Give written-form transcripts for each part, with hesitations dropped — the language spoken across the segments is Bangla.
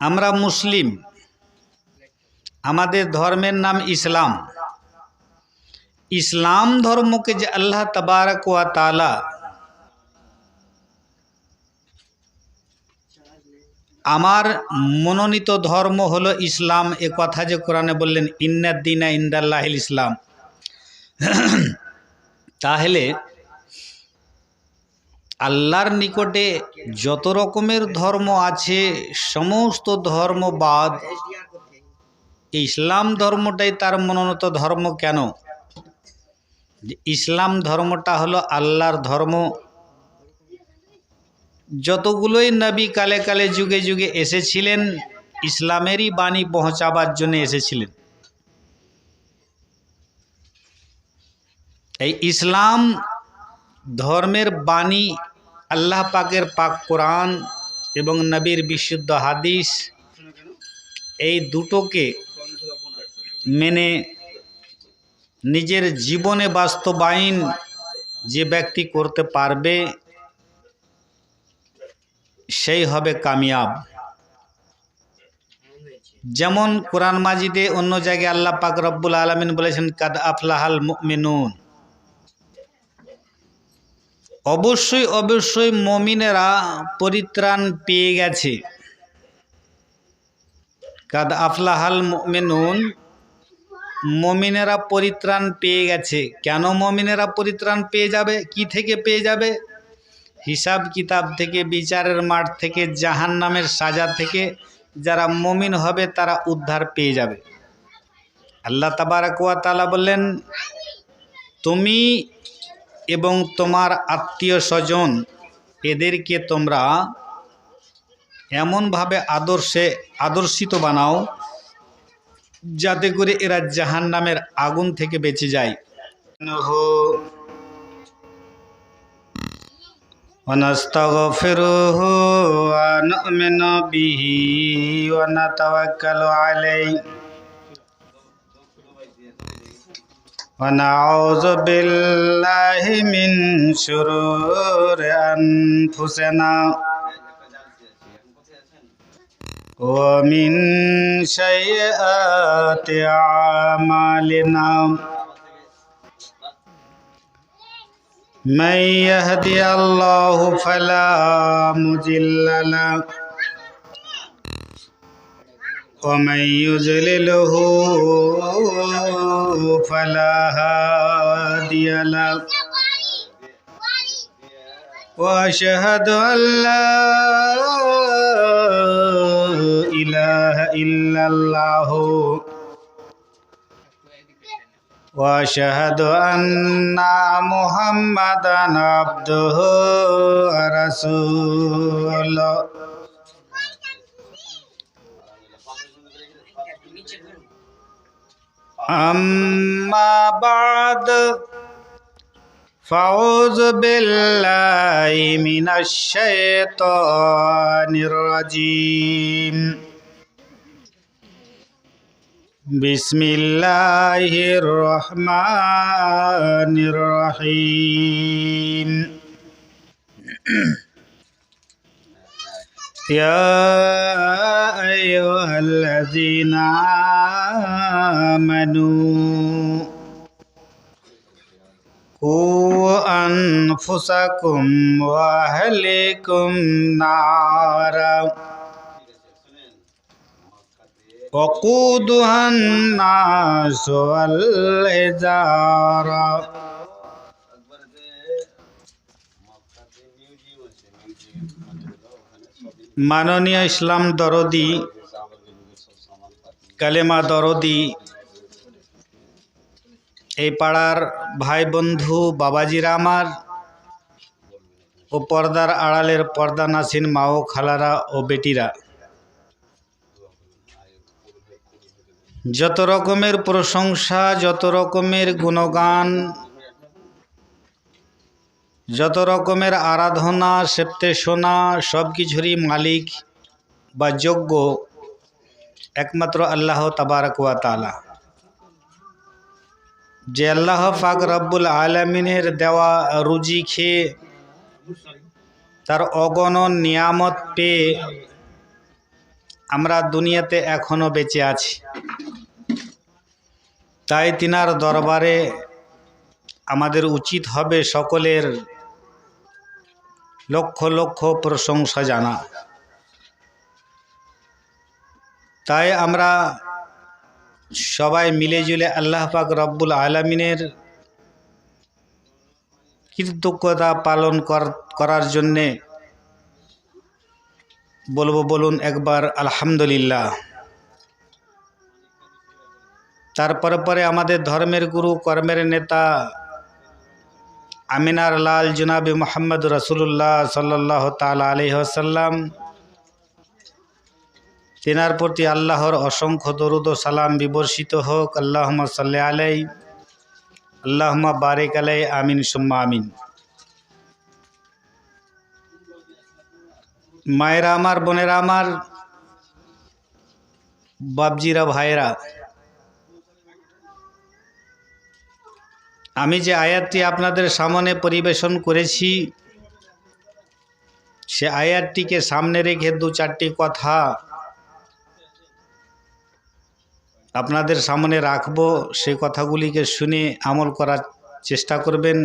আমরা মুসলিম, আমাদের ধর্মের নাম ইসলাম। ইসলাম ধর্মকে যে আল্লাহ তাবারক ওয়া তাআলা আমার মনোনীত ধর্ম হলো ইসলাম, এ কথা যে কোরআনে বললেন ইন্নাদ দীনা ইনদাল্লাহিল ইসলাম, তাহলে আল্লাহর নিকটে যত রকমের ধর্ম আছে সমস্ত ধর্মবাদ ইসলাম ধর্মটাই তার মনোনীত ধর্ম। কেন? ইসলাম ধর্মটা হলো আল্লাহর ধর্ম। যতগুলোই নবী কালে কালে যুগে যুগে এসেছিলেন ইসলামেরই বাণী পৌঁছাবার জন্য এসেছিলেন। এই ইসলাম ধর্মের বাণী আল্লাহ পাকের পাক কোরআন এবং নবীর বিশুদ্ধ হাদিস, এই দুটোকে মেনে নিজের জীবনে বাস্তবায়ন যে ব্যক্তি করতে পারবে সেই হবে কামিয়াব। যেমন কোরআন মাজিদে অন্য জায়গায় আল্লাহ পাক রব্বুল আলামিন বলেছেন কাদ আফলাহাল মুমিনুন, অবশ্যই অবশ্যই মুমিনেরা পরিত্রাণ পেয়ে গেছে। কাদ আফলাহাল মুমিনুন, মুমিনেরা পরিত্রাণ পেয়ে গেছে। কেন মুমিনেরা পরিত্রাণ পেয়ে যাবে? কি থেকে পেয়ে যাবে? হিসাব কিতাব থেকে, বিচারের মাঠ থেকে, জাহান্নামের সাজা থেকে যারা মুমিন হবে তারা উদ্ধার পেয়ে যাবে। আল্লাহ তাবারক ওয়া তাআলা বললেন তুমি এবং তোমার আত্মীয় স্বজন এদেরকে তোমরা এমনভাবে আদর্শিত বানাও যাতে করে এরা জাহান্নামের আগুন থেকে বেঁচে যায়। ونستغفره ونؤمن به ونتوكل عليه ونعوذ بالله من شرور أنفسنا ومن سيئات أعمالنا من يهدي الله فلا مضل له ومن يضلله فلا هادي له وأشهد أن لا إله إلا الله وأشهد أن محمدا عبده ورسوله أما بعد فأعوذ بالله من الشيطان الرجيم بسم الله الرحمن الرحيم يا أيها الذين آمنوا قوا أنفسكم وأهليكم نارا وقودها الناس والحجارة মাননীয় ইসলাম দরদি, কালেমা দরদি, এই পাড়ার ভাই বন্ধু বাবাজিরা আমার ও পর্দার আড়ালের পর্দানাসীন মা ও খালারা ও বেটিরা, যত রকমের প্রশংসা, যত রকমের গুণগান, যত রকমের আরাধনা সেপ্তেষণা সব কিছুরই মালিক বা যোগ্য একমাত্র আল্লাহ তাবারক ওয়া তাআলা। যে আল্লাহ পাক রব্বুল আলামিনের দেওয়া রুজি খেয়ে তার অগণন নিয়ামত পেয়ে আমরা দুনিয়াতে এখনো বেঁচে আছি। তাই তিনার দরবারে আমাদের উচিত হবে সকলের লক্ষ লক্ষ প্রশংসা জানা। তাই আমরা সবাই মিলেজুলে আল্লাহ পাক রব্বুল আলামিনের কৃতজ্ঞতা পালন করার জন্যে বলুন একবার আলহামদুলিল্লাহ। তারপরে আমাদের ধর্মের গুরু, কর্মের নেতা, আমিনার লাল জনাবে মুহাম্মদ রাসূলুল্লাহ সাল্লাল্লাহু তাআলা আলাইহি ওয়াসাল্লাম, তিনার প্রতি আল্লাহর অসংখ্য দরুদ ও সালাম বিবর্ষিত হোক। আল্লাহুম্মা সাল্লি আলাইহি, আল্লাহুম্মা বারিক আলাইহি, আমিন সুম্মা আমিন। মায়েরা আমার, বোনেরা আমার, বাপজিরা, ভাইরা, আমি যে আয়াতটি আপনাদের সামনে পরিবেশন করেছি, সে আয়াতটিকে সামনে রেখে দু চারটি কথা আপনাদের সামনে রাখব। সেই কথাগুলিকে শুনে আমল করার চেষ্টা করবেন।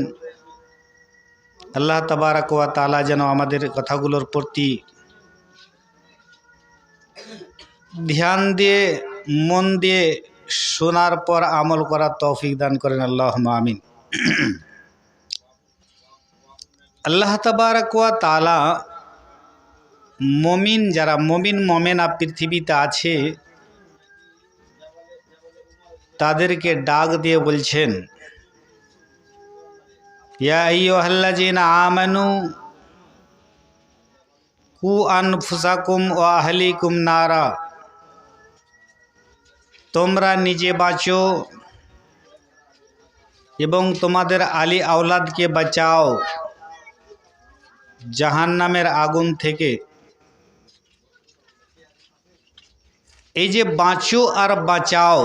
আল্লাহ তাবারাক ওয়া তাআলা যেন আমাদের কথাগুলোর প্রতি ধ্যান দিয়ে, মন দিয়ে শোনার পর আমল করার তৌফিক দান করেন। আল্লাহুম্মা আমিন। আল্লাহ তাবারাক ওয়া তাআলা মুমিন, যারা মুমিনা পৃথিবীতে আছে, তাদেরকে ডাক দিয়ে বলছেন, ইয়া আইয়ুহাল্লাযীনা আমানু কু আনফুসাকুম ওয়া আহলিকুম নারা, তোমরা নিজে বাঁচো এবং তোমাদের আলী আওলাদকে বাঁচাও জাহান্নামের আগুন থেকে। এই যে বাঁচো আর বাঁচাও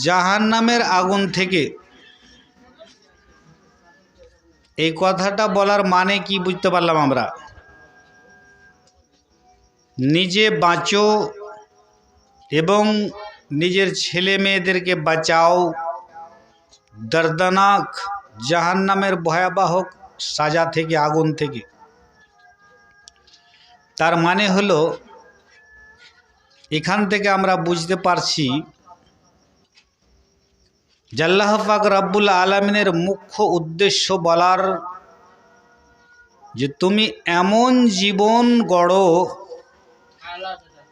জাহান্নামের আগুন থেকে, এই কথাটা বলার মানে কি বুঝতে পারলাম আমরা? নিজে বাঁচো এবং নিজের ছেলে মেয়েদেরকে বাঁচাও দর্দনাক জাহান্নামের ভয়াবহ সাজা থেকে, আগুন থেকে। তার মানে হলো, এখান থেকে আমরা বুঝতে পারছি যে আল্লাহ পাক রব্বুল আলামিনের মুখ্য উদ্দেশ্য বলার যে তুমি এমন জীবন গড়ো,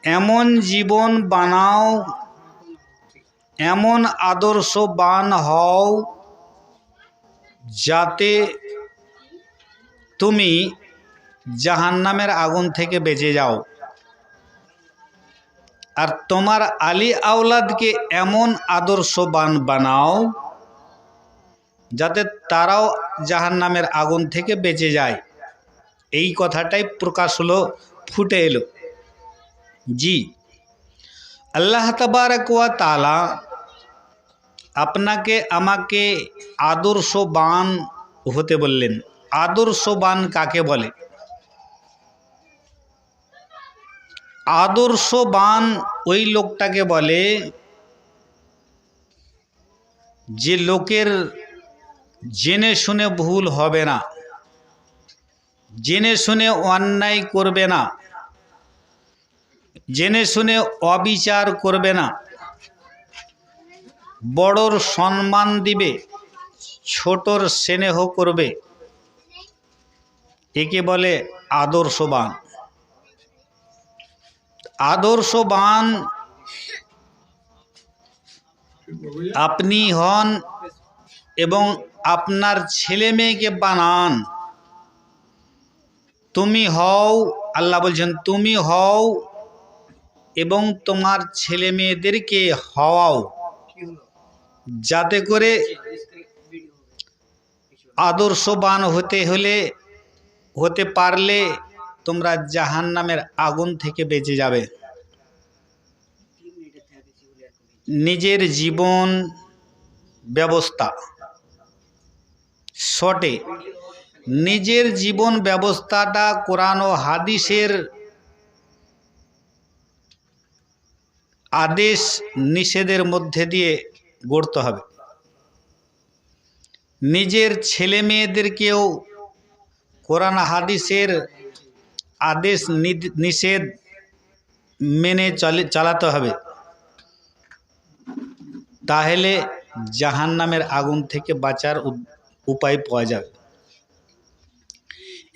এমন জীবন বানাও, এমন আদর্শবান হও যাতে তুমি জাহান্নামের আগুন থেকে বেঁচে যাও। আর তোমার আলী আওলাদকে এমন আদর্শবান বানাও যাতে তারাও জাহান্নামের আগুন থেকে বেঁচে যায়। এই কথাটাই প্রকাশ হলো, ফুটে এলো। জি, আল্লাহ তাবারাক ওয়া তাআলা আপনাকে আমাকে আদর্শবান হতে বললেন। আদর্শবান কাকে বলে? আদর্শবান ওই লোকটাকে বলে যে লোকের জেনে শুনে ভুল হবে না, জেনে শুনে অন্যায় করবে না, জেনে শুনে অবিচার করবে না, বড়র সম্মান দিবে, ছোটর স্নেহ করবে। একে বলে আদর্শবান। আদর্শবান আপনি হন এবং আপনার ছেলে মেয়েকে বানান। তুমি হও, আল্লাহ বলছেন তুমি হও এবং তোমার ছেলে মেয়েদেরকে হওয়াও, যাতে করে আদর্শবান হতে পারলে তোমরা জাহান্নামের আগুন থেকে বেঁচে যাবে। নিজের জীবন ব্যবস্থা শর্টে, নিজের জীবন ব্যবস্থাটা কোরআন ও হাদিসের আদেশ নিষেধের মধ্যে দিয়ে গড়তে হবে। নিজের ছেলে মেয়েদেরকেও কোরআন হাদিসের আদেশ নিষেধ মেনে চালাতে হবে, তাহলে জাহান্নামের আগুন থেকে বাঁচার উপায় পাওয়া যাবে।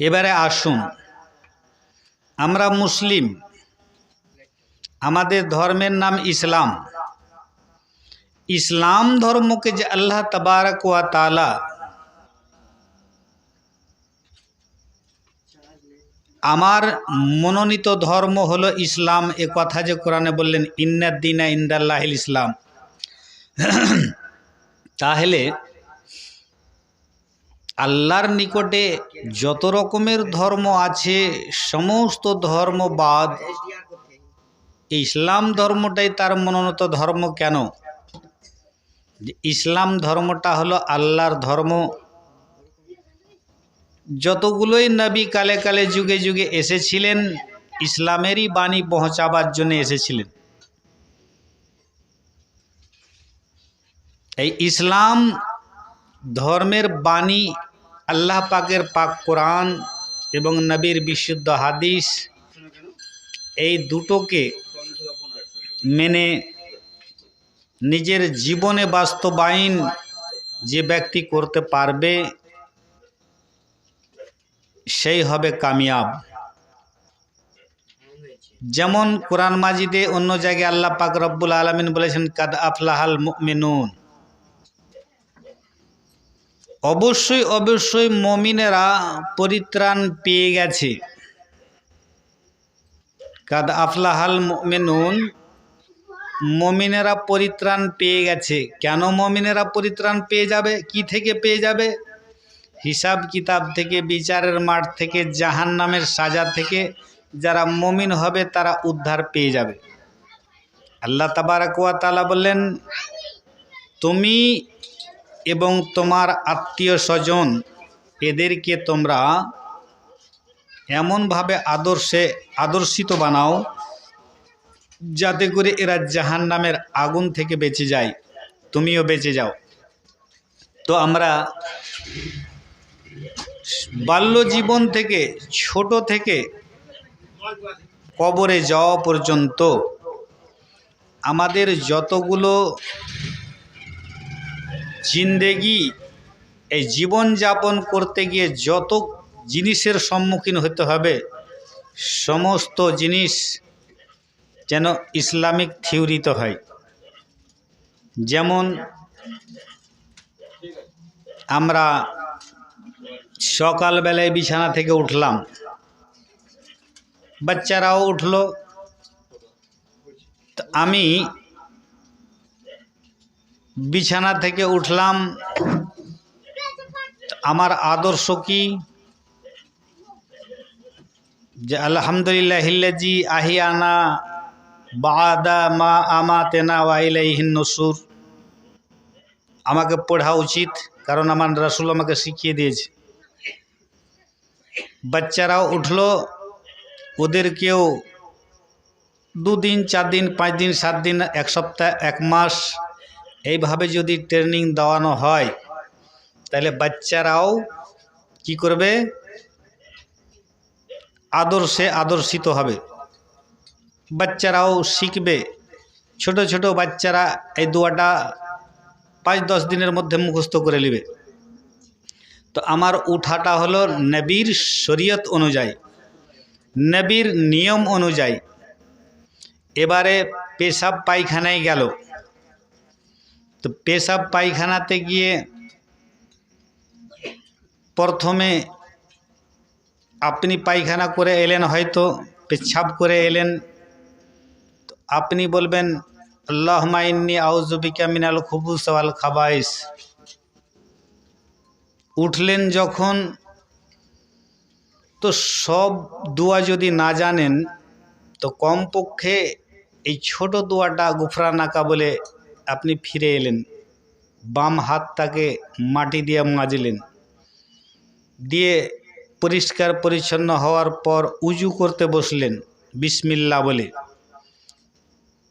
এবারে আসুন, আমরা মুসলিম, আমাদের ধর্মের নাম ইসলাম। ইসলাম ধর্মকে যে আল্লাহ তাবারক ওয়া তাআলা আমার মনোনীত ধর্ম হলো ইসলাম, এ কথা যে কোরআনে বললেন ইন্নাদ দীনা ইনদাল্লাহিল ইসলাম, তাহলে আল্লাহর নিকটে যত রকমের ধর্ম আছে সমস্ত ধর্মবাদ ইসলাম ধর্মটাই তার মনোনীত ধর্ম। কেন? ইসলাম ধর্মটা হলো আল্লাহর ধর্ম। যতগুলোই নবী কালে কালে যুগে যুগে এসেছিলেন ইসলামেরই বাণী পৌঁছাবার জন্য এসেছিলেন। এই ইসলাম ধর্মের বাণী আল্লাহ পাকের পাক কোরআন এবং নবীর বিশুদ্ধ হাদিস, এই দুটোকে মেনে নিজের জীবনে বাস্তবায়ন যে ব্যক্তি করতে পারবে সেই হবে কামিয়াব। যেমন কোরআন মাজিদে অন্য জায়গায় আল্লাহ পাক রব্বুল আলামিন বলেছেন কাদ আফলাহাল মুমিনুন, অবশ্যই অবশ্যই মুমিনেরা পরিত্রাণ পেয়ে গেছে। কাদ আফলাহাল মুমিনুন, মুমিনেরা পরিত্রাণ পেয়ে গেছে। কেন মুমিনেরা পরিত্রাণ পেয়ে যাবে? কি থেকে পেয়ে যাবে? হিসাব কিতাব থেকে, বিচারের মাঠ থেকে, জাহান্নামের সাজা থেকে যারা মুমিন হবে তারা উদ্ধার পেয়ে যাবে। আল্লাহ তাবারক ওয়া তাআলা বললেন তুমি এবং তোমার আত্মীয় স্বজন এদেরকে তোমরা এমনভাবে আদর্শিত বানাও যাতে করে এরা জাহান্নামের আগুন থেকে বেঁচে যায়, তুমিও বেঁচে যাও। তো আমরা বাল্য জীবন থেকে, ছোট থেকে কবরে যাওয়া পর্যন্ত আমাদের যতগুলো জিন্দেগি, এই জীবন যাপন করতে গিয়ে যত জিনিসের সম্মুখীন হতে হবে সমস্ত জিনিস যেন ইসলামিক থিওরিতে হয়। যেমন আমরা সকালবেলায় বিছানা থেকে উঠলাম, বাচ্চারাও উঠলো, আমি বিছানা থেকে উঠলাম, আমার আদর্শ কি? যে আলহামদুলিল্লাহিল্লাযী আহিয়ানা বাদা মা আমাতেনা ওয়া ইলাইহিন নুশুর, আমাকে পড়া উচিত, কারণ আমার রাসূল আমাকে শিখিয়ে দিয়েছে। বাচ্চারাও উঠলো, ওদেরকেও 2 দিন 4 দিন 5 দিন 7 দিন 1 সপ্তাহ 1 মাস এইভাবে যদি ট্রেনিং দেওয়ানো হয় তাহলে বাচ্চারাও কি করবে? আদর্শে আদর্শিত হবে, বাচ্চারাও শিখবে। ছোট ছোট বাচ্চারা এই দোয়াটা 5-10 দিনের মধ্যে মুখস্থ করে নেবে। তো আমার উঠাটা হলো নবীর শরীয়ত অনুযায়ী, নবীর নিয়ম অনুযায়ী। এবারে পেশাব পায়খানায় গেল, তো পেশাব পায়খানাতে গিয়ে প্রথমে আপনি পায়খানা করে এলেন, হয়তো পেশাব করে এলেন, তো আপনি বলবেন আল্লাহুম্মা ইন্নী আউযু বিকা মিনাল খুবুস ওয়াল খাবাইস। উঠলেন যখন, তো সব দোয়া যদি না জানেন তো কমপক্ষে এই ছোট দোয়াটা গুফরানাকা বলে আপনি ফিরে এলেন, বাম হাতটাকে মাটি দিয়ে মাজলেন, দিয়ে পরিষ্কার পরিচ্ছন্ন হওয়ার পর উজু করতে বসলেন বিসমিল্লাহ বলে।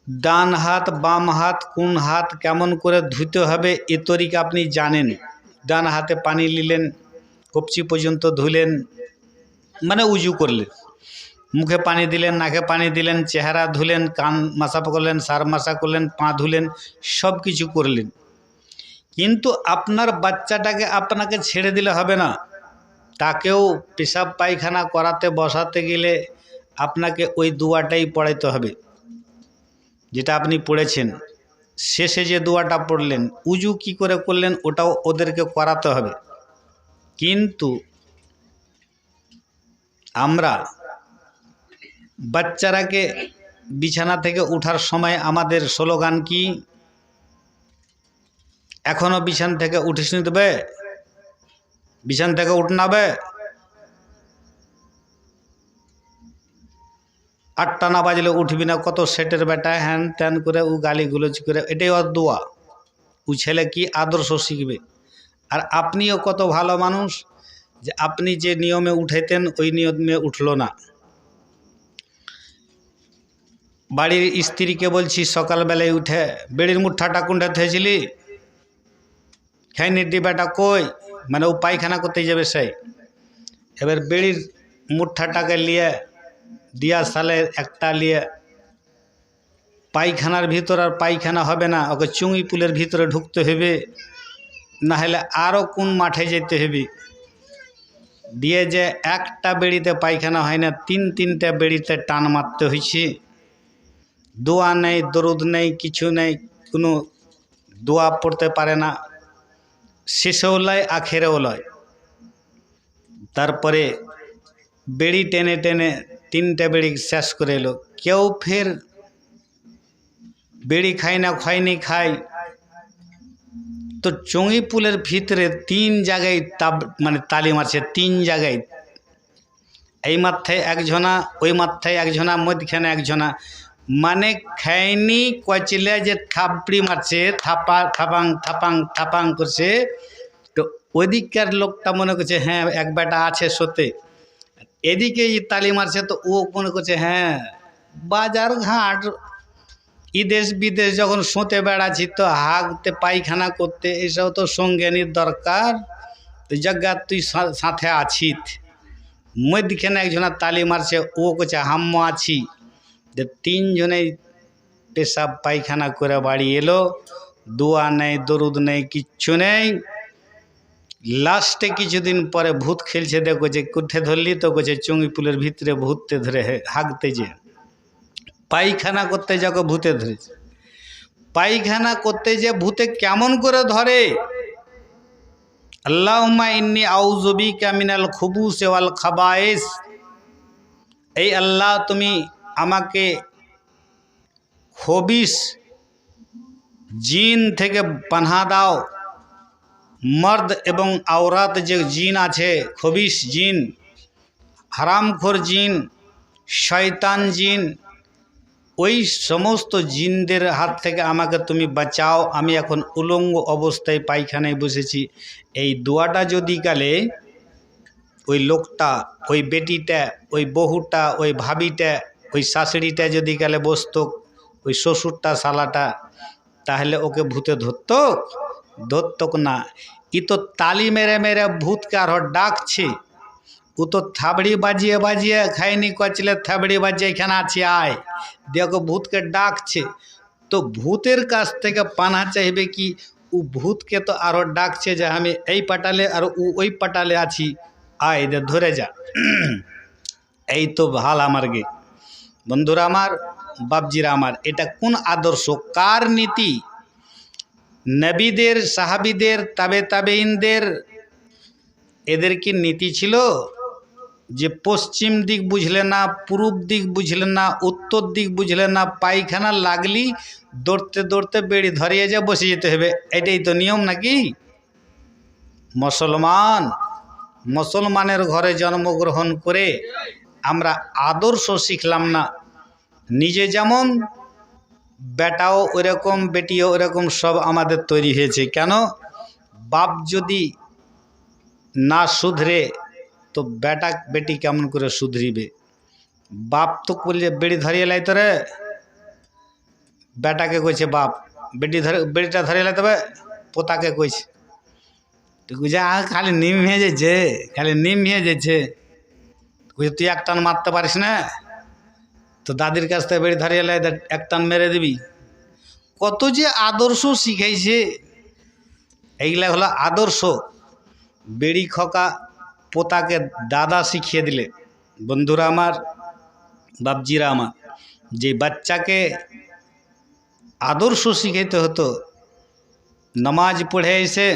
ডান হাত বাম হাত কোন হাত কেমন করে ধুতে হবে এ তরিকা আপনি জানেন। ডান হাতে পানি নিলেন, কবজি পর্যন্ত ধুলেন, মানে উজু করলেন, মুখে পানি দিলেন, নাকে পানি দিলেন, চেহারা ধুলেন, কান মাসা করলেন, সার মাসা করলেন, পা ধুলেন, সব কিছু করলেন। কিন্তু আপনার বাচ্চাটাকে আপনাকে ছেড়ে দিলে হবে না। তাকেও পেশাব পায়খানা করাতে বসাতে গেলে আপনাকে ওই দোয়াটাই পড়াইতে হবে যেটা আপনি পড়েছেন। শেষে যে দোয়াটা পড়লেন, উজু কি করে করলেন ওটাও ওদেরকে করাতে হবে। কিন্তু আমরা বাচ্চারাকে বিছানা থেকে ওঠার সময় আমাদের স্লোগান কি? এখনো বিছানা থেকে উঠিস নি দেবে, বিছানা থেকে উঠনাবে, 8টা না বাজলে উঠবি না, কত সেটের বেটা, হ্যান ত্যান করে ও গালিগুলোজ করে, এটাই ওর দোয়া। ও ছেলে কি আদর্শ শিখবে। আর আপনিও কত ভালো মানুষ যে আপনি যে নিয়মে উঠাইতেন ওই নিয়মে উঠলো না। বাড়ির স্ত্রীকে বলছি সকালবেলায় উঠে, বেড়ির মুঠাটা কোনটা থেয়েছিলি, খাইনির ডিবাটা কই, মানে ও পায়খানা করতে যাবে সেই। এবার বেড়ির মুঠাটাকে নিয়ে দিয়া সালের একটা নিয়ে পায়খানার ভিতর আর পায়খানা হবে না, ওকে চুঙি পুলের ভিতরে ঢুকতে হবে, না হলে আরও কোন মাঠে যেতে হবে। দিয়ে যে একটা বেড়িতে পায়খানা হয় না, 3-3টে বেড়িতে টান মারতে হয়েছে। দোয়া নেই, দরুদ নেই, কিছু নেই, কোনো দোয়া পড়তে পারে না, শেষেও লয় আখেরেও লয়। তারপরে বেড়ি টেনে টেনে 3টে বেড়ি শেষ করে এলো। কেউ ফের বেড়ি খায় না, খয়নি খায়, তো চুঙি পুলের ভিতরে 3 জায়গায় মানে তালি মারছে, 3 জায়গায়, এই মাথায় একজনা, ওই মাথায় একজনা, মধ্যখানে একজনা, মানে খায়নি কচলে যে থাপড়ি মারছে, থাপা থাপাং থাপাং থাপাং করছে। তো ওদিককার লোকটা মনে করছে হ্যাঁ এক বেটা আছে সত্যি, এদিকে তালি মারছে, তো ও মনে করছে হ্যাঁ বাজার ঘাট দেশ বিদেশ যখন শুতে বেড়াচ্ছি তো হাগতে পায়খানা করতে এসব তো সঙ্গেনির দরকার, তো জায়গা তুই সাথে আছিস। মধ্যখানে একজনা তালি মারছে, ও করছে হাম্ম আছি। যে 3 জনেই পেশাব পায়খানা করে বাড়ি এলো, দোয়া নেই, দরুদ নেই, কিচ্ছু নেই। লাস্টে কিছুদিন পরে ভূত খেলছে, দেখো যে কুঠে ধরলি, তো করছে চুঙি পুলের ভিতরে ভূততে ধরে হাগতে যে পায়খানা করতে যাকে ভূতে ধরেছে। পায়খানা করতে যে ভূতে কেমন করে ধরে, আল্লাহুম্মা ইন্নী আউযু বিকা মিনাল খুবুসি ওয়াল খাবায়েস, এই আল্লাহ তুমি আমাকে খবিস জিন থেকে পানাহ দাও। মর্দ এবং আওরাত যে জিন আছে, খবিস জিন, হারামখোর জিন, শয়তান জিন, ওই সমস্ত জিনদের হাত থেকে আমাকে তুমি বাঁচাও। আমি এখন উলঙ্গ অবস্থায় পায়খানায় বসেছি। এই দোয়াটা যদি কালে ওই লোকটা, ওই বেটিটা, ওই বহুটা, ওই ভাবিটা, ওই শাশুড়িটা যদি কালে বসত, ওই শ্বশুরটা শালাটা, তাহলে ওকে ভূতে ধরতক না। ই তো তালি মেরে মেরে ভূতকে আরো ডাকছে। ও তো থাবড়ি বাজিয়ে বাজিয়ে খায়নি কচলে, থাবড়ি বাজিয়ে এখানে আছি আয়, দেখো ভূতকে ডাকছে। তো ভূতের কাছ থেকে পানা চাইবে কি? ও ভূতকে তো আরো ডাকছে যে আমি এই পাটালে আর ও ওই পাটালে আছি, আয় এদের ধরে যা। এই তো ভাল আমার গে বন্ধুরা আমার, বাপজিরা আমার, এটা কোন আদর্শ, কার নীতি? নবীদের, সাহাবীদের, তাবেইনদের, এদের কি নীতি ছিল যে পশ্চিম দিক বুঝলে না, পূর্ব দিক বুঝলে না, উত্তর দিক বুঝলে না, পায়খানা লাগলি দৌড়তে দৌড়তে বেড়ি ধরিয়ে যা বসে যেতে হবে, এটাই তো নিয়ম নাকি? মুসলমানের ঘরে জন্মগ্রহণ করে আমরা আদর্শ শিখলাম না। নিজে যেমন, বেটাও ওরকম, বেটিও ওরকম, সব আমাদের তৈরি হয়েছে। কেন? বাপ যদি না শুধরে তো বেটা বেটি কেমন করে শুধরিবে? বাপ তো করলে বেড়ি ধরিয়ে লাইতো রে, বেটাকে কইছে বাপ, বেটিটা ধরে এলে তবে পোতাকে কইছে, তুই কইছে খালি নিম হয়ে যাচ্ছে, খালি নিম হয়ে যাচ্ছে, তুই এক টান মারতে পারিস না, তো দাদির কাছ থেকে বেড়ি ধরে এলে এক টান মেরে দিবি। কত যে আদর্শ শিখাইছে, এইগুলা হলো আদর্শ। বেড়ি খকা পোতাকে দাদা শিখিয়ে দিলে। বন্ধুরা আমার, বাপজিরা আমার, যে বাচ্চাকে আদর্শ শিখাইতে হতো, নামাজ পড়ে এসে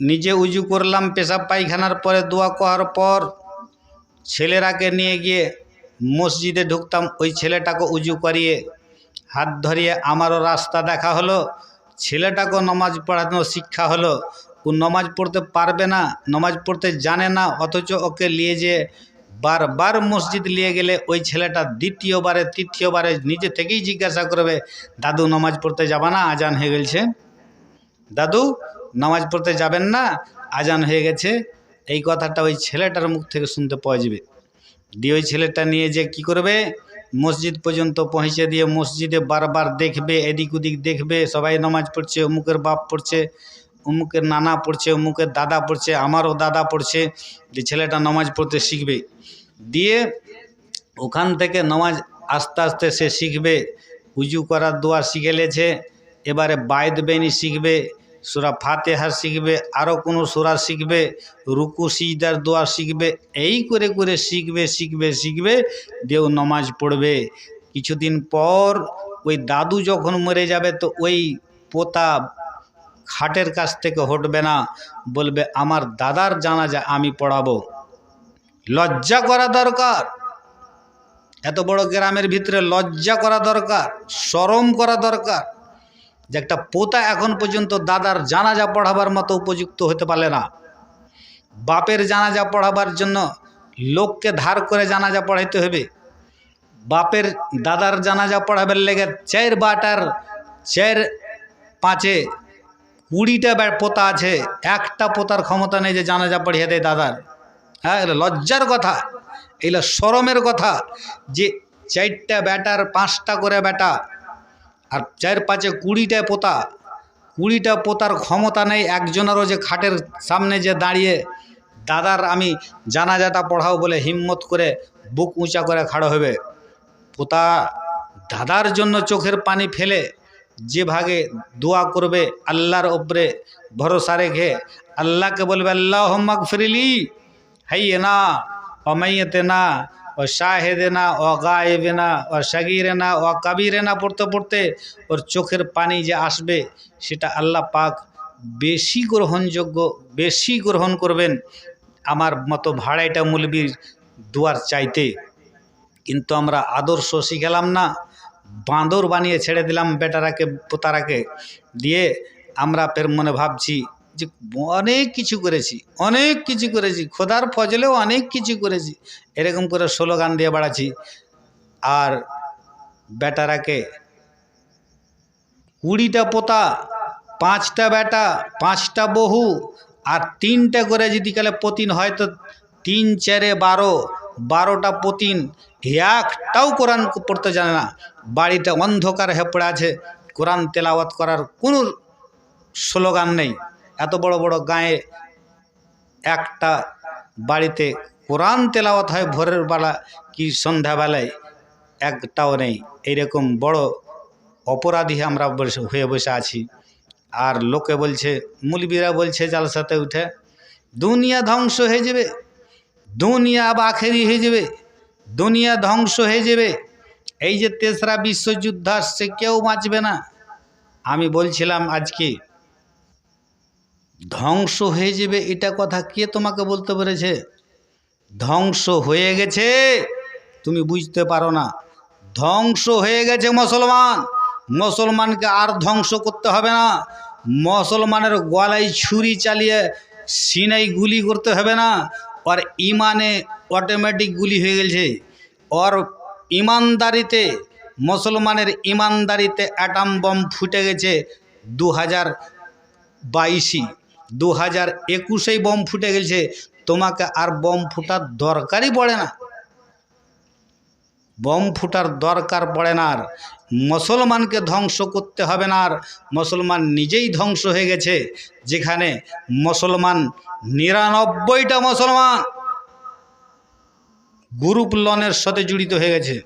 নিজে উজু করলাম, পেশাব পায়খানার পরে দোয়া করার পর ছেলেরাকে নিয়ে গিয়ে মসজিদে ঢুকতাম, ওই ছেলেটাকে উজু করিয়ে হাত ধরিয়ে আমারও রাস্তা দেখা হলো, ছেলেটাকেও নামাজ পড়ানো শিক্ষা হলো। ও নামাজ পড়তে পারবে না, নামাজ পড়তে জানে না, অথচ ওকে নিয়ে যে বারবার মসজিদ নিয়ে গেলে ওই ছেলেটা দ্বিতীয়বারে তৃতীয়বারে নিজে থেকেই জিজ্ঞাসা করবে, দাদু নামাজ পড়তে যাবা না, আজান হয়ে গেছে, দাদু নামাজ পড়তে যাবেন না, আজান হয়ে গেছে। এই কথাটা ওই ছেলেটার মুখ থেকে শুনতে পাওয়া যাবে। দিয়ে ওই ছেলেটা নিয়ে যে কি করবে, মসজিদ পর্যন্ত পৌঁছে দিয়ে মসজিদে বারবার দেখবে, এদিক ওদিক দেখবে, সবাই নামাজ পড়ছে, অমুকের বাপ পড়ছে, অমুকের নানা পড়ছে, অমুকের দাদা পড়ছে, আমারও দাদা পড়ছে, যে ছেলেটা নামাজ পড়তে শিখবে। দিয়ে ওখান থেকে নামাজ আস্তে আস্তে সে শিখবে, উজু করার দোয়া শিখে লেছে, এবারে বায়দ বেনি শিখবে, সূরা ফাতিহা শিখবে, আরও কোনো সূরা শিখবে, রুকু সিজদার দোয়া শিখবে, এই করে করে শিখবে শিখবে শিখবে, দিয়ে নামাজ পড়বে। কিছুদিন পর ওই দাদু যখন মরে যাবে, তো ওই পোতা খাটের কাছ থেকে হটবে না, বলবে আমার দাদার জানাজা আমি পড়াবো। লজ্জা করা দরকার, এত বড় গ্রামের ভিতরে লজ্জা করা দরকার, শরম করা দরকার, যে একটা পোতা এখন পর্যন্ত দাদার জানাজা পড়াবার মতো উপযুক্ত হতে পারলে না। বাপের জানাজা পড়াবার জন্য লোককে ধার করে জানাজা পড়াইতে হবে। বাপের দাদার জানাজা পড়াবার লেগে 4 বাটার 4 5-এ 20টা পোতা আছে, একটা পোতার ক্ষমতা নেই যে জানাজা পড়িয়ে দেয় দাদার। হ্যাঁ, এগুলো লজ্জার কথা, এগুলো শরমের কথা, যে 4টা বেটার 5টা করে বেটা, আর 4-5-এ 20টা পোতা, 20টা পোতার ক্ষমতা নেই একজনেরও যে খাটের সামনে যে দাঁড়িয়ে দাদার আমি জানাজাটা পড়াও বলে হিম্মত করে বুক উঁচা করে খাড়ো হবে। পোতা দাদার জন্য চোখের পানি ফেলে যে ভাগে দোয়া করবে, আল্লাহর ওপরে ভরসা রেখে আল্লাহকে বলবে, আল্লাহুম্মা গফিরলি হাইয়িনা ওয়া মাইয়িতিনা ও শাহেদেনা ও গায়েবেনা ও সগীরেনা ও কবীরেনা পড়তে পড়তে ওর চোখের পানি যে আসবে, সেটা আল্লাহ পাক বেশি গ্রহণযোগ্য, বেশি গ্রহণ করবেন আমার মতো ভাড়াইটা মৌলবীর দুয়ার চাইতে। কিন্তু আমরা আদর্শ শিখালাম না, বাঁদর বানিয়ে ছেড়ে দিলাম বেটারাকে পোতারাকে। দিয়ে আমরা ফের মনে ভাবছি যে অনেক কিছু করেছি, অনেক কিছু করেছি, খোদার ফজলেও অনেক কিছু করেছি, এরকম করে স্লোগান দিয়ে বাড়াচ্ছি। আর বেটারাকে 20টা পোতা, 5টা বেটা, 5টা বহু, আর 3টে করে যদি কালে পতিন হয়, তো 3 4 12, 12টা পতিন, একটাও কোরআন পড়তে জানে না, বাড়িটা অন্ধকার হয়ে পড়ে আছে, কোরআন তেলাওয়াত করার কোনো স্লোগান নেই। এত বড় বড় গায়ে একটা বাড়িতে কোরআন তেলাওয়াত হয় ভোরের বেলা কি সন্ধ্যাবেলায়, একটাও নেই। এইরকম বড় অপরাধী আমরা হয়ে বসে আছি। আর লোকে বলছে, মুলবিরা বলছে জালসাতে উঠে, দুনিয়া ধ্বংস হয়ে যাবে, দুনিয়া আখেরি হয়ে যাবে, দুনিয়া ধ্বংস হয়ে যাবে, এই যে 3রা বিশ্বযুদ্ধ আসছে, কেউ বাঁচবে না। আমি বলছিলাম আজকে, ধ্বংস হয়ে যাবে এটা কথা কে তোমাকে বলতে পেরেছে? ধ্বংস হয়ে গেছে, তুমি বুঝতে পারো না। ধ্বংস হয়ে গেছে মুসলমান, মুসলমানকে আর ধ্বংস করতে হবে না। মুসলমানের গলায় ছুরি চালিয়ে সিনাই গুলি করতে হবে না, ওর ইমানে অটোমেটিক গুলি হয়ে গেছে। ওর ইমানদারিতে, মুসলমানের ইমানদারিতে অ্যাটম বম ফুটে গেছে 2022, 2021 বম ফুটে গেছে। তোমাকে আর বম ফুটার দরকারই পড়ে না। বম ফুটার দরকার পড়ে না। আর মুসলমানকে ধ্বংস করতে হবে না, আর মুসলমান নিজেই ধ্বংস হয়ে গেছে। যেখানে মুসলমান ৯৯টা মুসলমান গ্রুপ লোনের সাথে জড়িত হয়ে গেছে,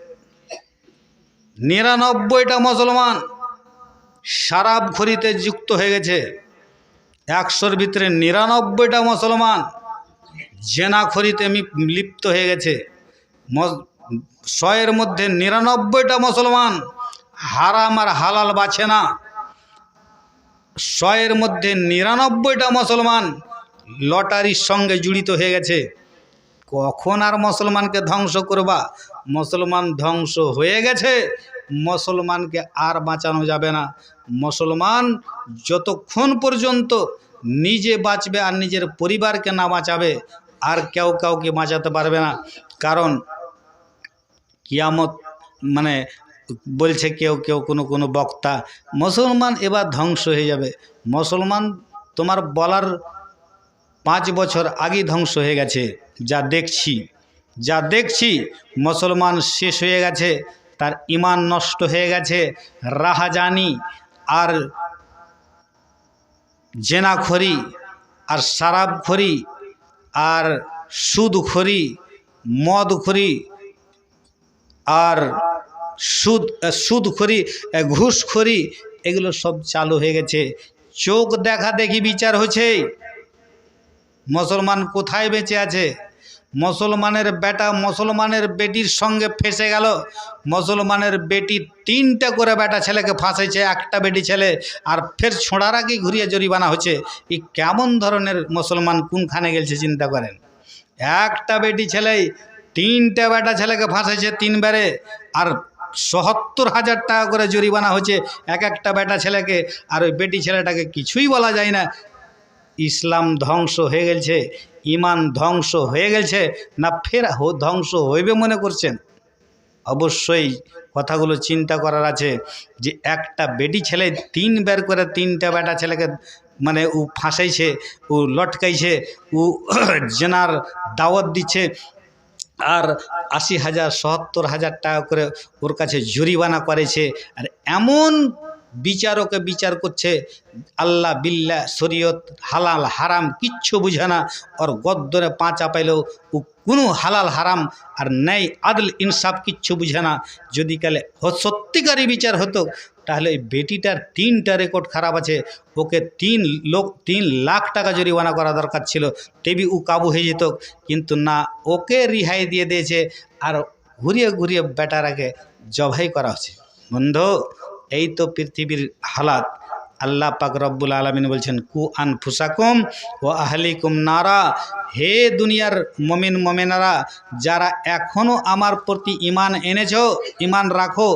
৯৯টা মুসলমান শরাবখোরিতে যুক্ত হয়ে গেছে, ১০০-র ভিতরে ৯৯টা মুসলমান জেনাখোরিতে লিপ্ত হয়ে গেছে, ১০০-এর মধ্যে ৯৯টা মুসলমান হারাম আর হালাল বাছে না, ১০০-এর মধ্যে ৯৯টা মুসলমান লটারির সঙ্গে জড়িত হয়ে গেছে। কখন আর মুসলমানকে ধ্বংস করবা? মুসলমান ধ্বংস হয়ে গেছে, মুসলমানকে আর বাঁচানো যাবে না। মুসলমান যতক্ষণ পর্যন্ত নিজে বাঁচবে আর নিজের পরিবারকে না বাঁচাবে, আর কেউ কাউকে বাঁচাতে পারবে না। কারণ কিয়ামত মানে বলছে কেউ কেউ কোনো বক্তা, মুসলমান এবার ধ্বংস হয়ে যাবে। মুসলমান তোমার বলার 5 বছর আগেই ধ্বংস হয়ে গেছে। যা দেখছি মুসলমান শেষ হয়ে গেছে, তার ঈমান নষ্ট হয়ে গেছে। রাহাজানি আর জেনাখোরি আর শরাবখোরি আর সুদখোরি, মদখোরি আর সুদখোরি, ঘুষখোরি, এগুলো সব চালু হয়ে গেছে। চোখ দেখা দেখি বিচার হচ্ছে। মুসলমান কোথায় বেঁচে আছে? মুসলমানের বেটা মুসলমানের বেটির সঙ্গে ফেসে গেল। মুসলমানের বেটি 3টা করে বেটা ছেলেকে ফাঁসাইছে, একটা বেটি ছেলে, আর ফের ছোঁড়ার আগে ঘুরিয়ে জরিমানা হচ্ছে। এই কেমন ধরনের মুসলমান কোনখানে গেছে চিন্তা করেন। একটা বেটি ছেলে 3টা বেটা ছেলেকে ফাঁসাইছে 3 বারে, আর ৭০,০০০ টাকা করে জরিমানা হচ্ছে একটা বেটা ছেলেকে, আর ওই বেটি ছেলেটাকে কিছুই বলা যায় না। ইসলাম ধ্বংস হয়ে গেছে, ঈমান ধ্বংস হয়ে গেছে না ফের ধ্বংস হইবে মনে করছেন? অবশ্যই কথাগুলো চিন্তা করার আছে যে একটা বেটি ছেলে 3 বার করে 3টা বেটা ছেলেকে মানে ও ফাঁসাইছে, ও লটকাইছে, ও জেনার দাওয়াত দিচ্ছে, আর ৮০,০০০ ৭০,০০০ টাকা করে ওর কাছে জরিমানা করেছে। আর এমন বিচারকে বিচার করছে, আল্লাহ বিল্লাহ শরীয়ত হালাল হারাম কিচ্ছু বুঝে না। ওর গদ্দরে পা চাপাইলেও ও কোনো হালাল হারাম আর ন্যায় আদল ইনসাফ কিচ্ছু বুঝে না। যদি কালে সত্যিকারই বিচার হতো, তাহলে এই বেটিটার 3টা রেকর্ড খারাপ আছে, ওকে 3 লাখ টাকা জরিমানা করা দরকার ছিল, তেবি ও কাবু হয়ে যেত। কিন্তু না, ওকে রিহাই দিয়ে দিয়েছে, আর ঘুরিয়ে ঘুরিয়ে বেটারাকে জবাই করা হচ্ছে। বন্ধু, এই তো পৃথিবীর হালাত। আল্লাহ পাক রব্বুল আলামিন বলছেন, কু আনফুসাকুম ওয়া আহলিকুম নারা। হে দুনিয়ার মুমিন মুমিনারা, যারা এখনো আমার প্রতি ঈমান এনেছো, ঈমান রাখো,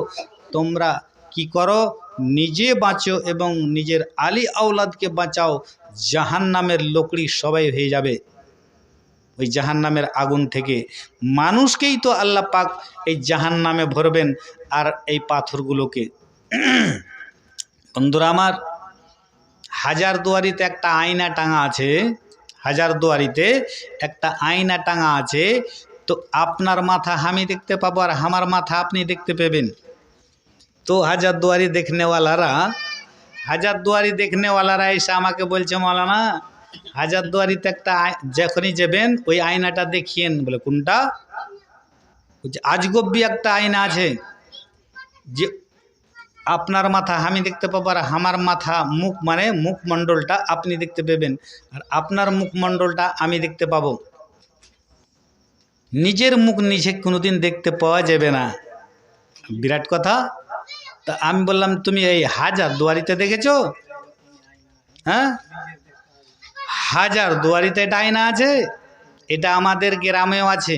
তোমরা কি করো? নিজে বাঁচো এবং নিজের আলী আওলাদকে বাঁচাও। জাহান্নামের লোকড়ি সবাই হয়ে যাবে ওই জাহান্নামের আগুন থেকে। মানুষকেই তো আল্লাহ পাক এই জাহান্নামে ভরবেন, আর এই পাথরগুলোকে। বন্ধুরা আমার, হাজারদুয়ারিতে একটা আয়না টাঙা আছে, হাজারদুয়ারিতে একটা আয়না টাঙা আছে। তো আপনার মাথা আমি দেখতে পাবো, আর আমার মাথা আপনি দেখতে পাবেন। তো হাজারদুয়ারি দেখনেওয়ালারা এসে আমাকে বলছে, মৌলানা হাজারদুয়ারিতে একটা যখনই যাবেন ওই আয়নাটা দেখিয়েন। বলে কোনটা? আজগব্বি একটা আয়না আছে, যে আপনার মাথা আমি দেখতে পাবো, আর আমার মাথা মুখ মানে মুখমণ্ডলটা আপনি দেখতে পাবেন, আর আপনার মুখমণ্ডলটা আমি দেখতে পাবো। নিজের মুখ নিজে কোনোদিন দেখতে পাওয়া যাবে না। বিরাট কথা। তা আমি বললাম, তুমি এই হাজারদুয়ারিতে দেখেছো? হ্যাঁ, হাজারদুয়ারিতে এটা আয়না আছে। এটা আমাদের গ্রামেও আছে,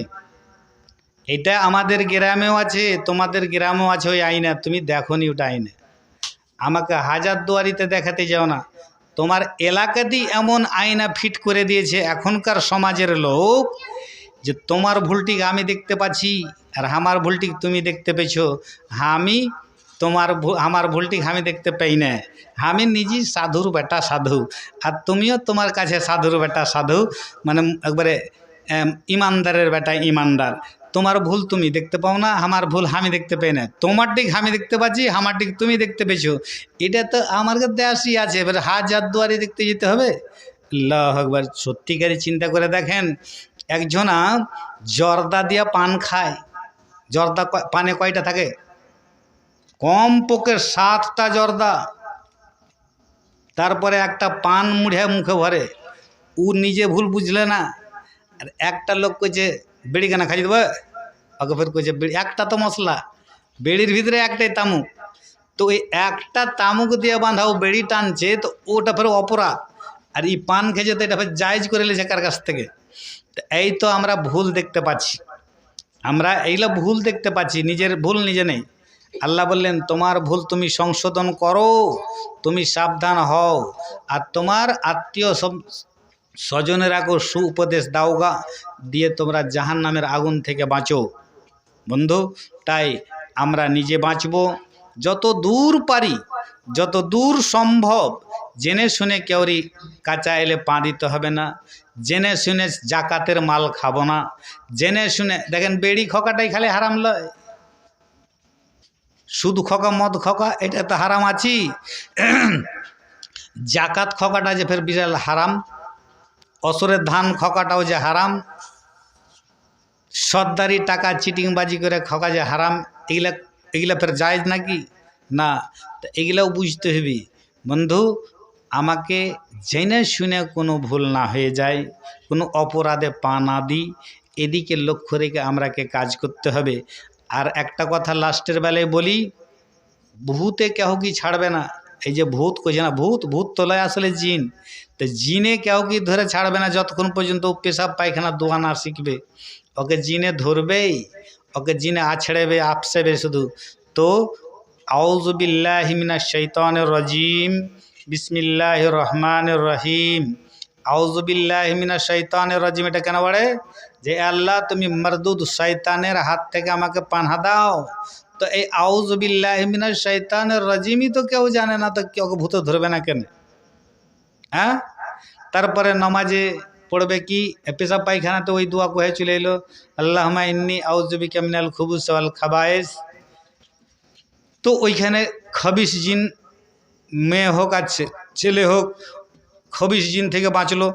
এটা আমাদের গ্রামেও আছে, তোমাদের গ্রামেও আছে ওই আয়না। তুমি দেখোনি ওটা আয়না। আমাকে হাজারদুয়ারিতে দেখাতে যাও না, তোমার এলাকাতেই এমন আয়না ফিট করে দিয়েছে এখনকার সমাজের লোক, যে তোমার ভুলটিকে আমি দেখতে পাচ্ছি, আর আমার ভুলটিকে তুমি দেখতে পেয়েছো। আমি আমার ভুলটিকে আমি দেখতে পাই না। আমি নিজেই সাধুর বেটা সাধু, আর তুমিও তোমার কাছে সাধুর বেটা সাধু, মানে একবারে ইমানদারের বেটা ইমানদার। তোমার ভুল তুমি দেখতে পাও না, আমার ভুল আমি দেখতে পাই না, তোমার দিক আমি দেখতে পাচ্ছি, আমার দিক তুমি দেখতে পেয়েছো, এটা তো আমার কাছে আসি আছে, এবার হাজার দুয়ারে দেখতে যেতে হবে। আল্লাহু আকবার। সত্যিকারই চিন্তা করে দেখেন, একজনা জর্দা দিয়া পান খায়, জর্দা পানে কয়টা থাকে? কমপক্ষে 7টা জর্দা, তারপরে একটা পান মুড়ে মুখে ভরে, ও নিজে ভুল বুঝলে না, আর একটা লোক কইছে বেড়ি কেনা খাই দেবো, ওকে ফের কইছে বেড়ি, একটা তো মশলা, বেড়ির ভিতরে একটাই তামুক, তো ওই একটা তামুক দিয়ে বাঁধাও বেড়ি টানছে, তো ওটা ফের অপরাধ, আর এই পান খেয়েছে তো এটা ফের জায়েজ করে নিয়েছে কার কাছ থেকে। এই তো আমরা ভুল দেখতে পাচ্ছি, আমরা এইগুলো ভুল দেখতে পাচ্ছি, নিজের ভুল নিজে নেই। আল্লাহ বললেন তোমার ভুল তুমি সংশোধন করো, তুমি সাবধান হও, আর তোমার আত্মীয় স্বজনেরাকে সুউপদেশ দাওগা, দিয়ে তোমরা জাহান্নামের আগুন থেকে বাঁচো। বন্ধু, তাই আমরা নিজে বাঁচব, যত দূর পারি, যত দূর সম্ভব জেনে শুনে কেউরি কাঁচা এলে পা দিতে হবে না, জেনে শুনে জাকাতের মাল খাবো না, জেনে শুনে দেখেন বেড়ি খোকাটাই খালি হারাম লয়, সুদ খোকা মদ খোকা এটা তো হারাম আছি, জাকাত খোকাটা যে ফের বিশাল হারাম, অসরের ধান খোকাটাও যে হারাম, সর্দারি টাকা চিটিংবাজি করে খোকা যে হারাম, এগুলা ফের জায়েজ নাকি? না, এগুলাও বুঝতে হবে। বন্ধু, আমাকে জেনে শুনে কোনো ভুল না হয়ে যায়, কোনো অপরাধে পা না দিই, এদিকে লক্ষ্য রেখে আমরাকে কাজ করতে হবে। আর একটা কথা লাস্টের বেলায় বলি, ভূতে কেউ কি ছাড়বে না, এই যে ভূত কইছে না, ভূত ভূত তোলায় আসলে জিন, তো জিনে কেউ কি ধরে ছাড়বে না যতক্ষণ পর্যন্ত পেশাব পায়খানা দোয়া না শিখবে, ওকে জিনে ধরবেই, ওকে জিনে আছড়েবে আপসেবে শুধু। তো আউযু বিল্লাহি মিনাশ শাইতানির রাজিম, বিসমিল্লাহির রহমানির রহিম, আউযু বিল্লাহি মিনাশ শাইতানির রাজিম। এটা কেন বলে? যে আল্লাহ তুমি মরদুদ শয়তানের হাত থেকে আমাকে পানাহ দাও। তো এই আউযু বিল্লাহি মিনাশ শাইতানির রাজিমই তো কেউ জানে না, তো কেউ ভূত ধরবে না কেন? হ্যাঁ, তারপরে নামাজে পড়বে কি, পেশাব পায়খানাতে ওই দোয়া কহে চলে এলো, আল্লাহুম্মা ইন্নী আউযু বিকা মিনাল খুবুসি ওয়াল খাবায়েস। তো ওইখানে খবিস জিন, মেয়ে হোক আর ছেলে হোক, খবিস জিন থেকে বাঁচলো।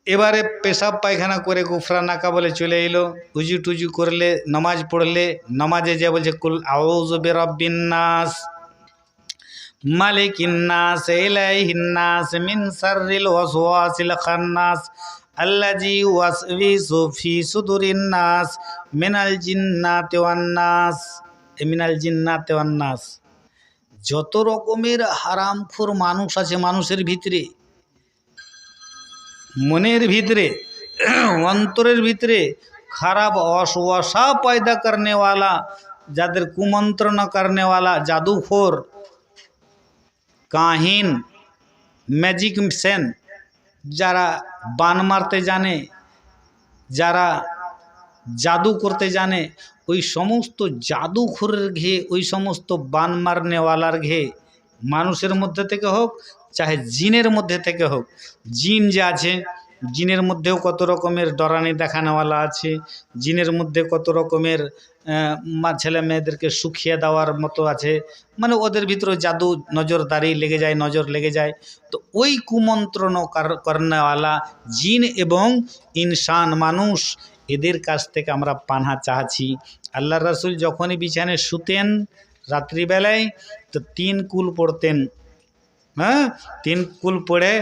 এবারে পেশাব পায়খানা করে গুফরা নাকা বলে চলে এলো, উজু টুজু করলে, নামাজ পড়লে, নামাজে যে বলছে কুল আউযু বিরাব্বিন নাস মালিকিন নাস ইলাইহিন নাস মিন শাররিল ওয়াসওয়াসিল খান্নাস আল্লাযী ওয়াসওয়িসু ফি সুদুরিন নাস মিনাল জিন্নাতি ওয়ান নাস। মিনাল জিন্নাতি ওয়ান নাস, যত রকমের হারামখোর মানুষ আছে মানুষের ভিতরে, মনের ভিতরে, অন্তরের ভিতরে খারাপ ওয়াসওয়াসা পয়দা করনেওয়ালা, যাদের কুমন্ত্রণা করনেওয়ালা, জাদুখোর, কাহিন, ম্যাজিকশিয়ান, যারা বান মারতে জানে, যারা জাদু করতে জানে, ওই সমস্ত জাদুখোরের ঘে, ওই সমস্ত বান মারনেওয়ালার ঘে, মানুষের মধ্যে থেকে হোক চাহে জিনের মধ্যে থেকে হোক, জিন যে আছে, জিনের মধ্যেও কত রকমের ডরানি দেখানোওয়ালা আছে, জিনের মধ্যে কত রকমের ছেলে মেয়েদেরকে সুখিয়ে দেওয়ার মতো আছে, মানে ওদের ভিতরে জাদু নজরদারি লেগে যায়, নজর লেগে যায়। তো ওই কুমন্ত্রণ করনেওয়ালা জিন এবং ইনসান মানুষ, এদের কাছ থেকে আমরা পানাহ চাচ্ছি। আল্লাহ রাসূল যখনই বিছানায় শুতেন রাত্রিবেলায়, তো 3 কুল পড়তেন। হ্যাঁ, 3 কুল পড়ে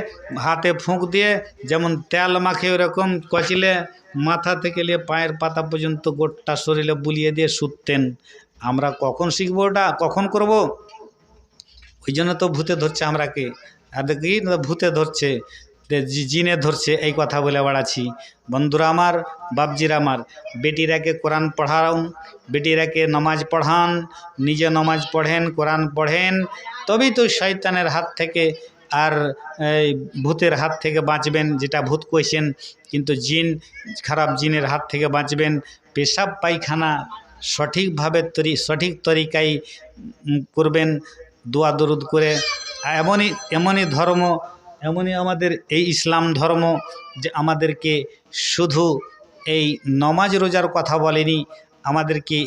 হাতে ফুঁক দিয়ে যেমন তেল মাখে ওরকম কচলে মাথা থেকে নিয়ে পায়ের পাতা পর্যন্ত গোটা শরীরে বুলিয়ে দিয়ে শুতেন। আমরা কখন শিখবো ওটা, কখন করব? ওই জন্য তো ভূতে ধরছে আমরাকে, আর দেখি ভূতে ধরছে, জিনে ধরছে, এই কথা বলে বেড়াচ্ছি। বন্ধুরা আমার, বাপজিরা আমার, বেটিরাকে কোরআন পড়ান, বেটিরাকে নামাজ পড়ান, নিজে নামাজ পড়েন, কোরআন পড়েন, তবেই তো শয়তানের হাত থেকে আর ভূতের হাত থেকে বাঁচবেন, যেটা ভূত কইছেন। কিন্তু জিন, খারাপ জিনের হাত থেকে বাঁচবেন। পেশাব পায়খানা সঠিকভাবে সঠিক তরিকায় করবেন, দোয়া দরুদ করে। এমনই ধর্ম, এমনই আমাদের এই ইসলাম ধর্ম, যে আমাদেরকে শুধু এই নমাজ রোজার কথা বলেনি, আমাদেরকে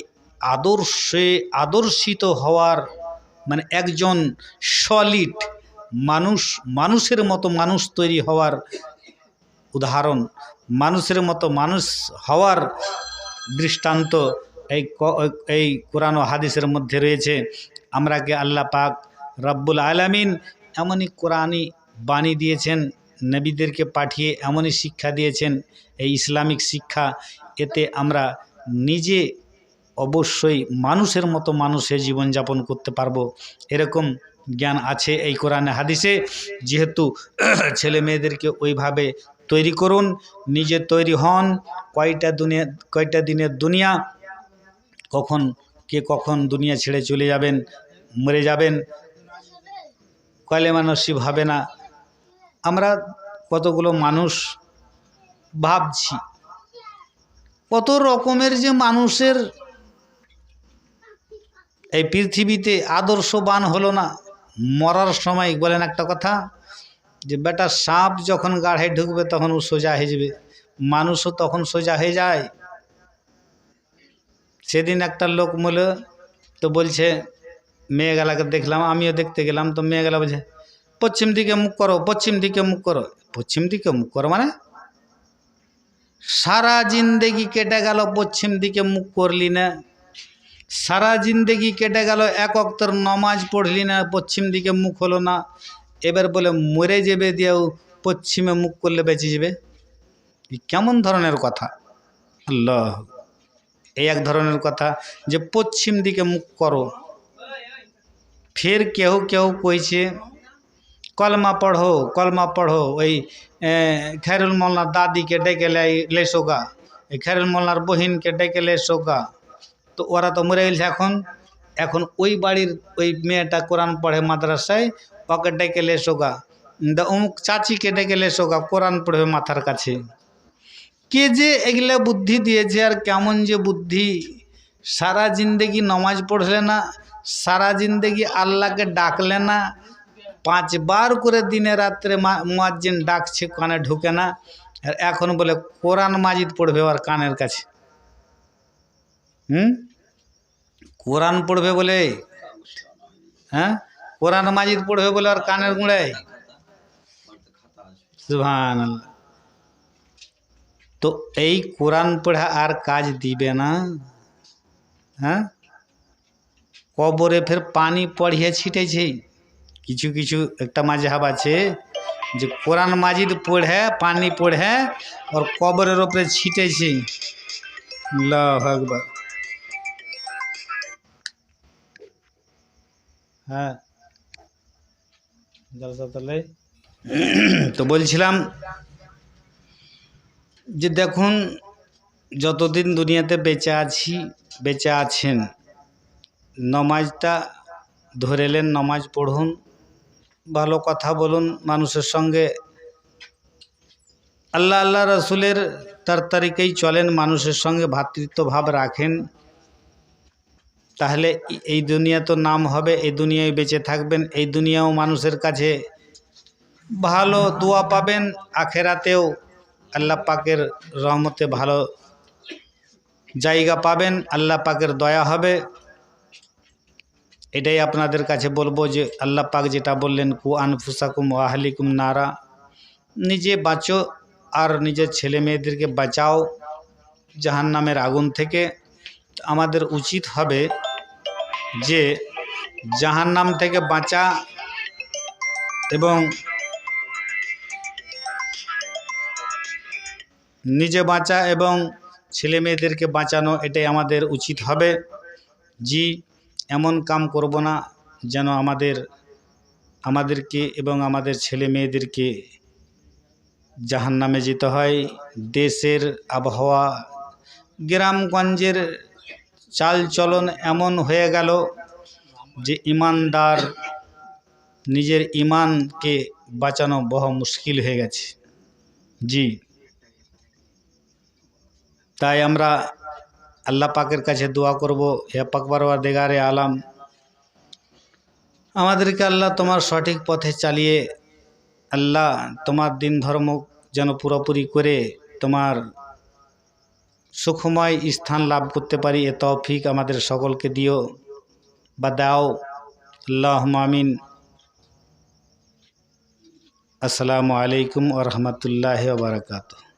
আদর্শিত হওয়ার মানে একজন সলিড মানুষের মতো মানুষ তৈরি হওয়ার উদাহরণ, মানুষের মতো মানুষ হওয়ার দৃষ্টান্ত এই কোরআন ও হাদিসের মধ্যে রয়েছে। আমরাকে আল্লাহ পাক রব্বুল আলামিন এমনই কোরআনি বাণী দিয়েছেন, নবীদেরকে পাঠিয়ে এমনই শিক্ষা দিয়েছেন, এই ইসলামিক শিক্ষা, এতে আমরা নিজে অবশ্যই মানুষের মতো মানুষের জীবনযাপন করতে পারবো, এরকম জ্ঞান আছে এই কোরআনে হাদিসে। যেহেতু ছেলে মেয়েদেরকে ওইভাবে তৈরি করুন, নিজে তৈরি হন। কয়টা দিনের দুনিয়া, কখন দুনিয়া ছেড়ে চলে যাবেন, মরে যাবেন, কলেমা নসিব হবে না। আমরা কতগুলো মানুষ ভাবছি, কত রকমের যে মানুষের এই পৃথিবীতে আদর্শবান হলো না, মরার সময় বলেন একটা কথা যে বেটা সাপ যখন গাড়ে ঢুকবে তখন ও সোজা হয়ে যাবে, মানুষও তখন সোজা হয়ে যায়। সেদিন একটা লোক বলে তো বলছে, মেয়েগুলাকে দেখলাম, আমিও দেখতে গেলাম, তো মেয়েগুলা বলছে পশ্চিম দিকে মুখ করো, পশ্চিম দিকে মুখ করো। পশ্চিম দিকে মুখ করো মানে সারা জিন্দেগি কেটে গেল পশ্চিম দিকে মুখ করলি না, সারা জিন্দেগি কেটে গেল এক ওয়াক্তের নমাজ পড়লি না, পশ্চিম দিকে মুখ হলো না, এবার বলে মরে যাবে দিয়েও পশ্চিমে মুখ করলে বেঁচে যাবে। কেমন ধরনের কথা? আল্লাহ, এই এক ধরনের কথা যে পশ্চিম দিকে মুখ করো। ফের কেউ কেউ কইছে কলমা পড়ো, ওই খৈরুল মোল্লার দাদিকে ডেকে লেসোগা, খৈরুল মোল্লার বহিনকে ডেকে লেসোগা। তো ওরা তো মরে গেছে, এখন ওই বাড়ির ওই মেয়েটা কোরআন পড়ে মাদ্রাসায়, ওকে ডেকে লেসোগা, অমুক চাচিকে ডেকে লেসোগা, কোরআন পড়বে মাথার কাছে। কে যে এগুলা বুদ্ধি দিয়েছে, আর কেমন যে বুদ্ধি! সারা জিন্দেগি নমাজ পড়লে না, সারা জিন্দেগি আল্লাহকে ডাকলে না, 5 বার করে দিনে রাত্রে মুয়াজ্জিন ডাকছে, কানে ঢুকে না, আর এখন বলে কোরআন মাজিদ পড়বে আর কানের কাছে। কোরআন পড়বে বলে, হ্যাঁ, কোরআন মাজিদ পড়বে বলে আর কানের গুঁড়ায়। সুবহানাল্লাহ। তো এই কোরআন পড়া আর কাজ দিবে না। হ্যাঁ, কবরে ফের পানি পড়িয়ে ছিটেছে। কিছু কিছু একটা মাযহাব আছে যে কোরআন মাজিদ পড়ে পানি পড়ে আর কবরের উপরে ছিটেছে। আল্লাহু আকবার। হ্যাঁ, তো বলছিলাম যে দেখুন, যতদিন দুনিয়াতে বেঁচে আছেন, নমাজটা ধরেলেন, নমাজ পড়ুন, ভালো কথা বলুন মানুষের সঙ্গে, আল্লাহ রসুলের তার তারিকেই চলেন, মানুষের সঙ্গে ভ্রাতৃত্বভাব রাখেন, তাহলে এই দুনিয়া তো নাম হবে, এই দুনিয়ায় বেঁচে থাকবেন, এই দুনিয়াও মানুষের কাছে ভালো দোয়া পাবেন, আখেরাতেও আল্লাহ পাকের রহমতে ভালো জায়গা পাবেন, আল্লাহ পাকের দয়া হবে। এটাই আপনাদের কাছে বলবো যে আল্লাহ পাক যেটা বললেন, কু আনফুসাকুম ওয়া আহলিকুম নারা, নিজে বাঁচো আর নিজের ছেলে মেয়েদেরকে বাঁচাও জাহান্নামের আগুন থেকে। আমাদের উচিত হবে যে জাহান্নাম থেকে বাঁচা এবং নিজে বাঁচা এবং ছেলে মেয়েদেরকে বাঁচানো, এটাই আমাদের উচিত হবে। জি, এমন কাম করব না যেন আমাদেরকে এবং আমাদের ছেলে মেয়েদেরকে জাহান্নামে যেতে হয়। দেশের আবহাওয়া, গ্রামগঞ্জের চালচলন এমন হয়ে গেল যে ইমানদার নিজের ইমানকে বাঁচানো বহু মুশকিল হয়ে গেছে। জি, তাই আমরা আল্লাহ পাকের কাছে দোয়া করব, হে পাক পরওয়ারদিগারে আলম, আমাদেরকে আল্লাহ তোমার সঠিক পথে চালিয়ে আল্লাহ তোমার দিন ধর্ম যেন পুরোপুরি করে তোমার সুখময় স্থান লাভ করতে পারি, এ তৌফিক আমাদের সকলকে দিও বা দাও। আল্লাহুম্মা আমিন। আসসালামু আলাইকুম ওয়া রাহমাতুল্লাহি ওয়া বারাকাতুহু।